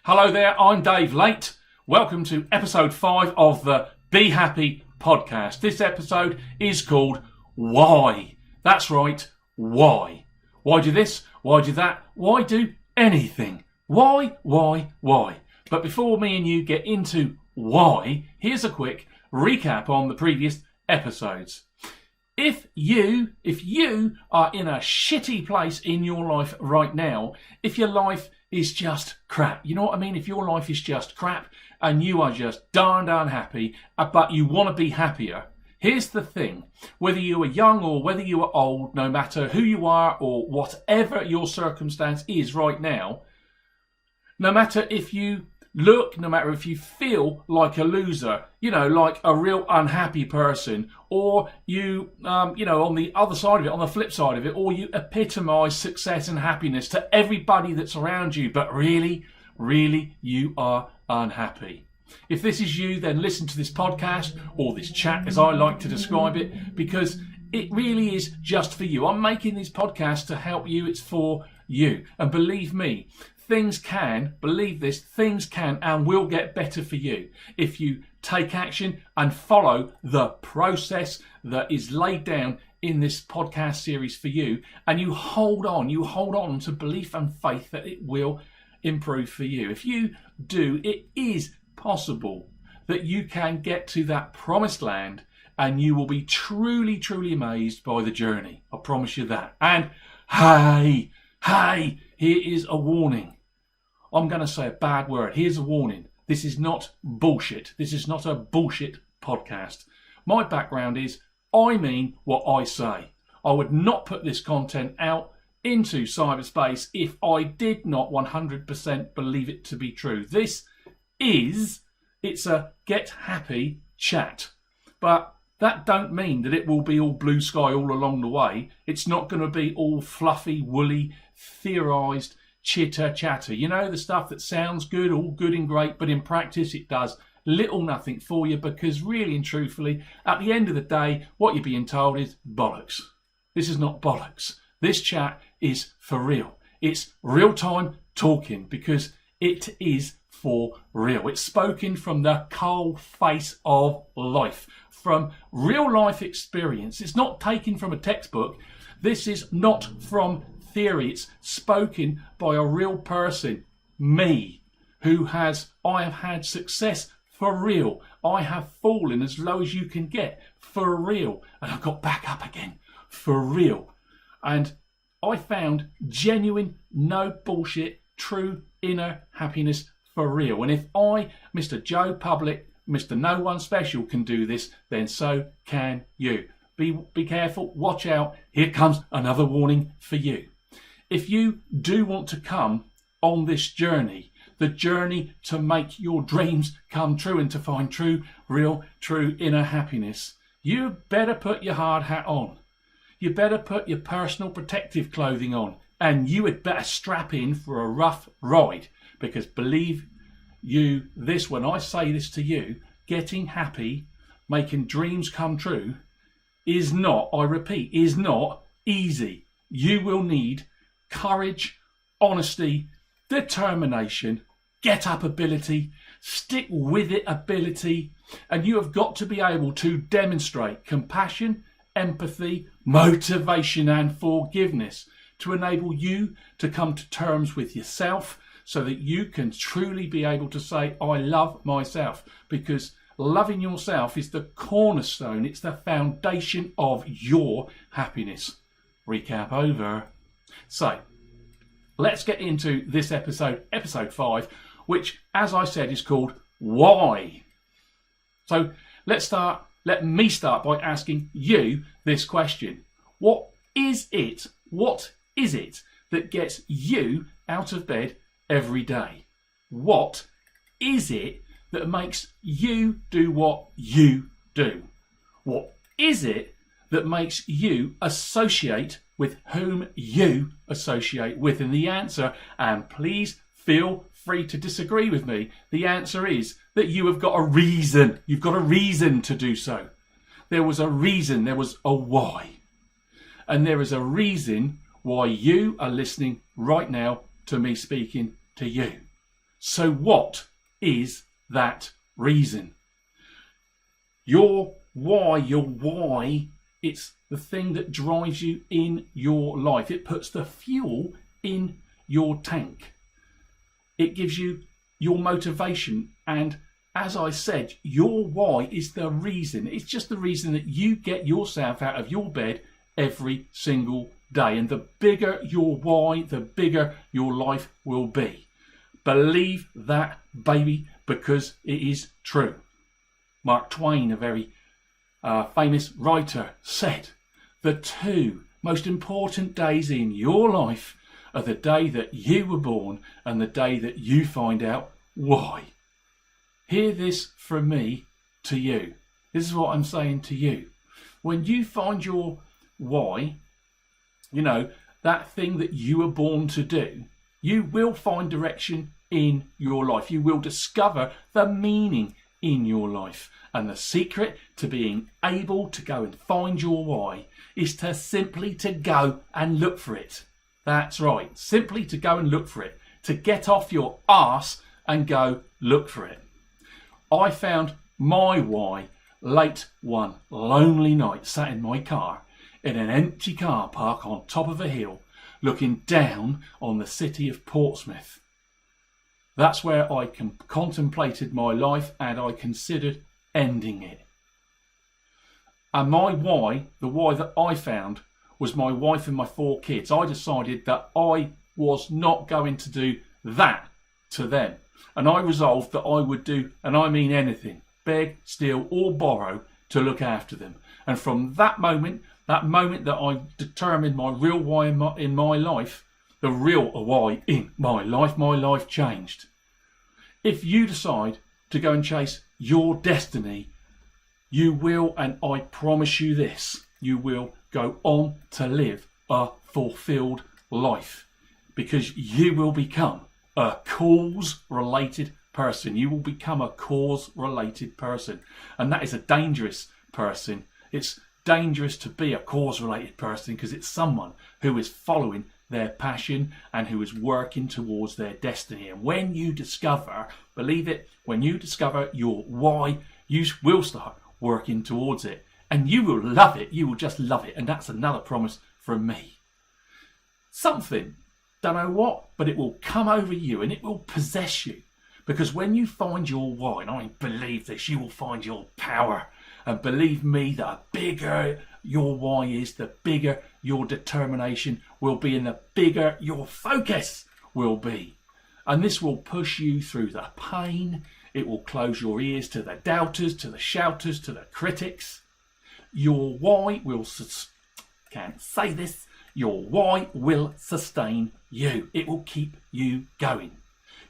Hello there, I'm Dave Late. Welcome to episode 5 of the Be Happy podcast. This episode is called Why? That's right, why? Why do this? Why do that? Why do anything? Why? But before me and you get into why, here's a quick recap on the previous episodes. If you are in a shitty place in your life right now, if your life is just crap, you know what I mean? If your life is just crap and you are just darn unhappy, but you want to be happier, here's the thing. Whether you are young or whether you are old, no matter who you are or whatever your circumstance is right now, no matter if you look, no matter if you feel like a loser, like a real unhappy person, or you, on the other side of it, on the flip side of it, or you epitomise success and happiness to everybody that's around you, but really you are unhappy. If this is you, then listen to this podcast, or this chat as I like to describe it, because it really is just for you. I'm making these podcasts to help you. It's for you. And believe me, things can and will get better for you if you take action and follow the process that is laid down in this podcast series for you, and you hold on to belief and faith that it will improve for you. If you do, it is possible that you can get to that promised land and you will be truly amazed by the journey. I promise you that. And hey, here is a warning. I'm going to say a bad word. Here's a warning. This is not bullshit. This is not a bullshit podcast. My background is, I mean what I say. I would not put this content out into cyberspace if I did not 100% believe it to be true. It's a get happy chat. But that don't mean that it will be all blue sky all along the way. It's not going to be all fluffy, woolly, theorised chitter chatter, the stuff that sounds good, all good and great, but in practice it does little nothing for you, because really and truthfully, at the end of the day, what you're being told is bollocks. This is not bollocks. This chat is for real. It's real time talking, because it is for real. It's spoken from the cold face of life, from real life experience. It's not taken from a textbook. This is not from theory. It's spoken by a real person, me, I have had success for real. I have fallen as low as you can get for real, and I got back up again for real. And I found genuine, no bullshit, true inner happiness for real. And if I, Mr. Joe Public, Mr. No One Special, can do this, then so can you. Be careful, watch out, here comes another warning for you. If you do want to come on this journey, the journey to make your dreams come true and to find true inner happiness, you better put your hard hat on. You better put your personal protective clothing on, and you had better strap in for a rough ride, because believe you this, when I say this to you, getting happy, making dreams come true is not, I repeat, is not easy. You will need courage, honesty, determination, get up ability, stick with it ability, and you have got to be able to demonstrate compassion, empathy, motivation and forgiveness to enable you to come to terms with yourself, so that you can truly be able to say, I love myself, because loving yourself is the cornerstone, it's the foundation of your happiness. Recap over. So, let's get into this episode 5, which, as I said, is called Why? So, let me start by asking you this question. What is it that gets you out of bed every day? What is it that makes you do what you do? What is it that makes you associate with whom you associate with? And the answer, and please feel free to disagree with me, the answer is that you have got a reason. You've got a reason to do so. There was a reason, there was a why. And there is a reason why you are listening right now to me speaking to you. So what is that reason? Your why, it's the thing that drives you in your life. It puts the fuel in your tank. It gives you your motivation. And as I said, your why is the reason. It's just the reason that you get yourself out of your bed every single day. And the bigger your why, the bigger your life will be. Believe that, baby, because it is true. Mark Twain, a very famous writer, said, the two most important days in your life are the day that you were born and the day that you find out why. Hear this from me to you. This is what I'm saying to you. When you find your why, you know, that thing that you were born to do, you will find direction in your life. You will discover the meaning in your life. And the secret to being able to go and find your why is to simply to go and look for it. That's right. Simply to go and look for it. To get off your arse and go look for it. I found my why late one lonely night, sat in my car in an empty car park on top of a hill, looking down on the city of Portsmouth. That's where I contemplated my life and I considered ending it. And my why, the why that I found, was my wife and my 4 kids. I decided that I was not going to do that to them. And I resolved that I would do, and I mean anything, beg, steal or borrow to look after them. And from that moment that I determined my real why in my life, the real why in my life changed. If you decide to go and chase your destiny, you will, and I promise you this, you will go on to live a fulfilled life, because you will become a cause-related person. You will become a cause-related person, and that is a dangerous person. It's dangerous to be a cause-related person because it's someone who is following their passion and who is working towards their destiny. And when you discover, believe it, when you discover your why, you will start working towards it, and you will love it. You will just love it. And that's another promise from me. Something, don't know what, but it will come over you and it will possess you, because when you find your why, and I believe this, you will find your power. And believe me, the bigger your why is, the bigger your determination will be, and the bigger your focus will be. And this will push you through the pain. It will close your ears to the doubters, to the shouters, to the critics. Your why will, can't say this, your why will sustain you. It will keep you going.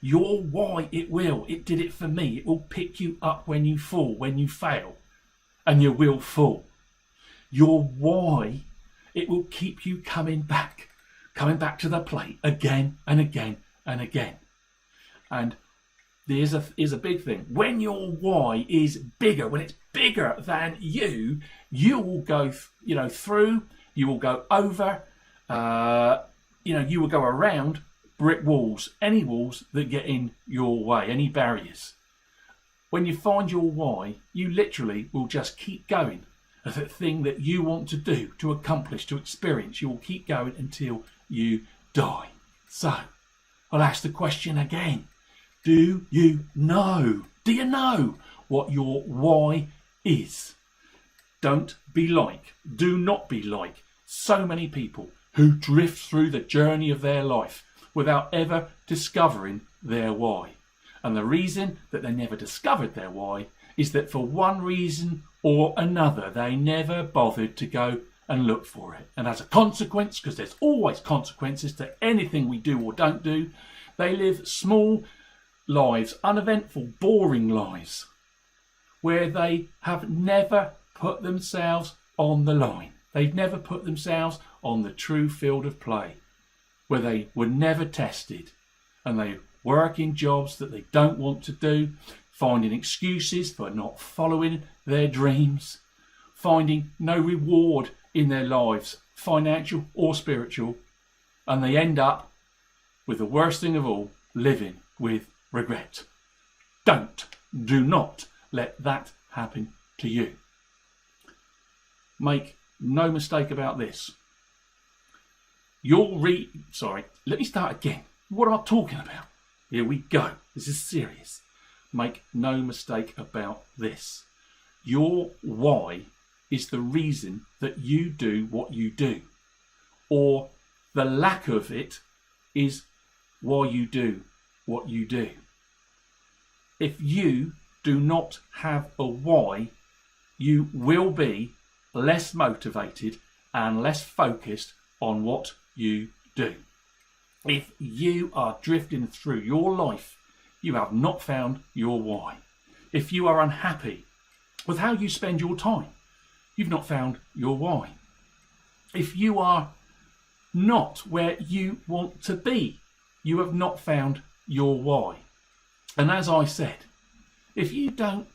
Your why, it did it for me. It will pick you up when you fall, when you fail, and you will fall. Your why, it will keep you coming back to the plate again and again and again. And there's a big thing. When your why is bigger, when it's bigger than you, you will go, through, you will go over, you will go around brick walls, any walls that get in your way, any barriers. When you find your why, you literally will just keep going. As a thing that you want to do, to accomplish, to experience, you will keep going until you die. So, I'll ask the question again. Do you know what your why is? Do not be like so many people who drift through the journey of their life without ever discovering their why. And the reason that they never discovered their why is that for one reason or another, they never bothered to go and look for it. And as a consequence, because there's always consequences to anything we do or don't do, they live small lives, uneventful, boring lives, where they have never put themselves on the line. They've never put themselves on the true field of play, where they were never tested, and they work in jobs that they don't want to do, finding excuses for not following their dreams, finding no reward in their lives, financial or spiritual, and they end up with the worst thing of all, living with regret. Do not let that happen to you. Make no mistake about this. Let me start again. What am I talking about? Here we go. This is serious. Make no mistake about this. Your why is the reason that you do what you do, or the lack of it is why you do what you do. If you do not have a why, you will be less motivated and less focused on what you do. If you are drifting through your life, you have not found your why. If you are unhappy with how you spend your time, you've not found your why. If you are not where you want to be, you have not found your why. And as I said, if you don't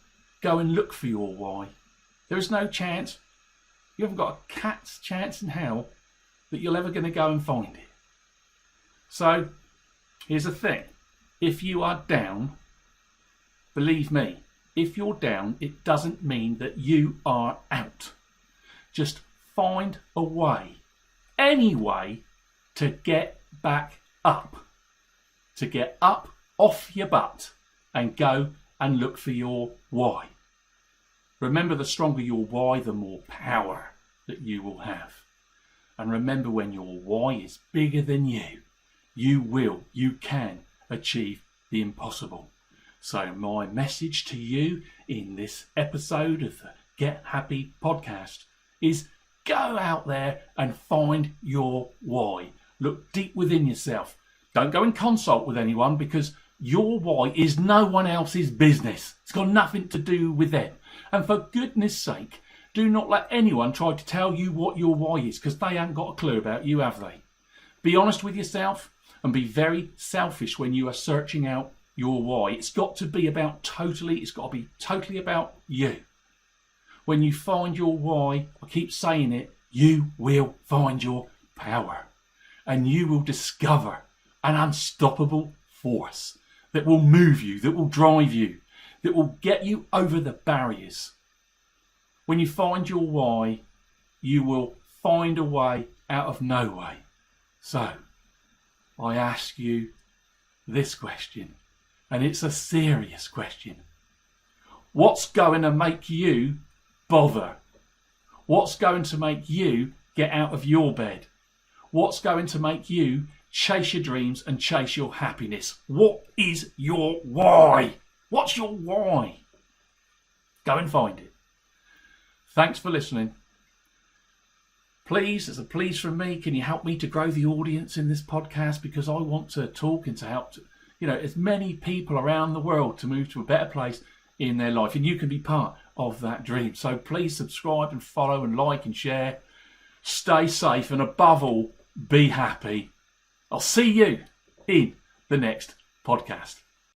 go and look for your why, there is no chance, you haven't got a cat's chance in hell that you're ever going to go and find it. So here's the thing. If you are down, believe me, if you're down, it doesn't mean that you are out. Just find a way, any way, to get back up. To get up off your butt and go and look for your why. Remember, the stronger your why, the more power that you will have. And remember, when your why is bigger than you can achieve the impossible. So my message to you in this episode of the Get Happy podcast is go out there and find your why. Look deep within yourself. Don't go and consult with anyone, because your why is no one else's business. It's got nothing to do with them. And for goodness sake, do not let anyone try to tell you what your why is, because they haven't got a clue about you, have they? Be honest with yourself and be very selfish when you are searching out your why. It's got to be totally about you. When you find your why, I keep saying it, you will find your power, and you will discover an unstoppable force that will move you, that will drive you, that will get you over the barriers. When you find your why, you will find a way out of no way. So, I ask you this question, and it's a serious question. What's going to make you bother? What's going to make you get out of your bed? What's going to make you chase your dreams and chase your happiness? What is your why? What's your why? Go and find it. Thanks for listening. Please, as a please from me, can you help me to grow the audience in this podcast? Because I want to talk and to help as many people around the world to move to a better place in their life. And you can be part of that dream. So please subscribe and follow and like and share. Stay safe, and above all, be happy. I'll see you in the next podcast.